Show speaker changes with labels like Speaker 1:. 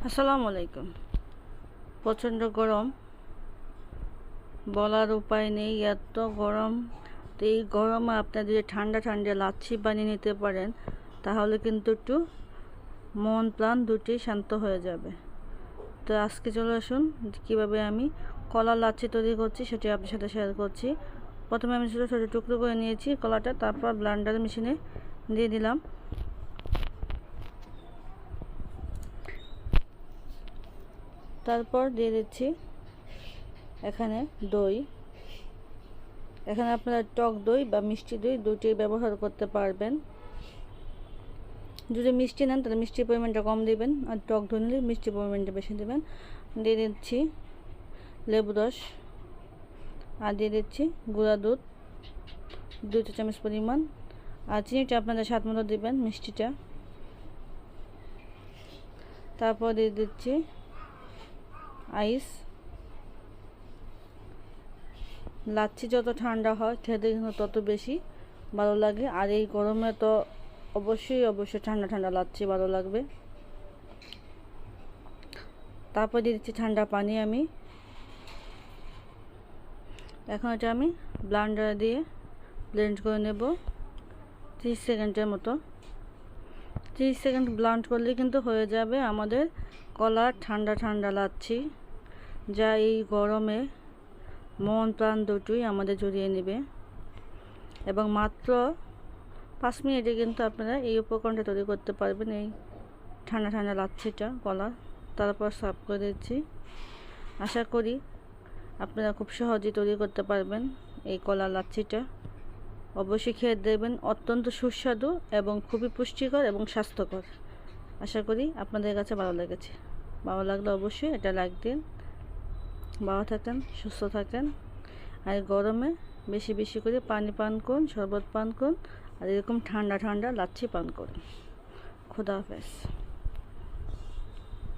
Speaker 1: আসসালামু আলাইকুম। প্রচণ্ড গরম, বলার উপায় নেই, এত গরম। তো এই গরমে আপনারা যদি ঠান্ডা ঠান্ডা লাচ্ছি বানিয়ে নিতে পারেন তাহলে কিন্তু একটু মন প্রাণ দুটি শান্ত হয়ে যাবে। তো আজকে চলে আসুন কীভাবে আমি কলার লাচ্ছি তৈরি করছি সেটি আপনার সাথে শেয়ার করছি। প্রথমে আমি ছোটো ছোটো টুকরো করে নিয়েছি কলাটা, তারপর ব্লেন্ডার মেশিনে দিয়ে দিলাম। তারপর দিয়ে দিচ্ছি এখানে দই। এখানে আপনারা টক দই বা মিষ্টি দই দুটি ব্যবহার করতে পারবেন। যদি মিষ্টি নেন তাহলে মিষ্টির পরিমাণটা কম দিবেন, আর টক দই নিলে মিষ্টির পরিমাণটা বেশি দেবেন। দিয়ে দিচ্ছি লেবু রস, আর দিয়ে দিচ্ছি গুঁড়া দুধ 2 চা চামচ পরিমাণ, আর চিনিটা আপনাদের স্বাদ মতো দেবেন, মিষ্টিটা। তারপর দিয়ে দিচ্ছি আইস। লাচ্ছি যত ঠান্ডা হয় খেতে কিন্তু তত বেশি ভালো লাগে, আর এই গরমে তো অবশ্যই ঠান্ডা ঠান্ডা লাচ্ছি ভালো লাগবে। তারপর দিয়ে দিচ্ছি ঠান্ডা পানি। আমি এখন এটা আমি ব্লেন্ডারে দিয়ে ব্লেন্ড করে নেব 30 সেকেন্ডের মতো। 30 সেকেন্ড ব্লেন্ড করলে কিন্তু হয়ে যাবে আমাদের কলার ঠান্ডা ঠান্ডা লাচ্ছি, যা এই গরমে মন প্রাণ দুটোই আমাদের জড়িয়ে নেবে। এবং মাত্র 5 মিনিটে কিন্তু আপনারা এই উপকরণটা তৈরি করতে পারবেন, এই ঠান্ডা ঠান্ডা লাচ্ছিটা কলার। তারপর সার্ভ করে দিচ্ছি। আশা করি আপনারা খুব সহজেই তৈরি করতে পারবেন এই কলার লাচ্ছিটা। অবশ্যই খেয়ে দেখবেন, অত্যন্ত সুস্বাদু এবং খুবই পুষ্টিকর এবং স্বাস্থ্যকর। আশা করি আপনাদের কাছে ভালো লেগেছে। ভালো লাগলে অবশ্যই এটা লাইক দিন। ভালো থাকেন, সুস্থ থাকেন, আর গরমে বেশি বেশি করে পানি পান করুন, শরবত পান করুন, আর এরকম ঠান্ডা ঠান্ডা লাচ্ছি পান করুন। খুদা হাফেজ।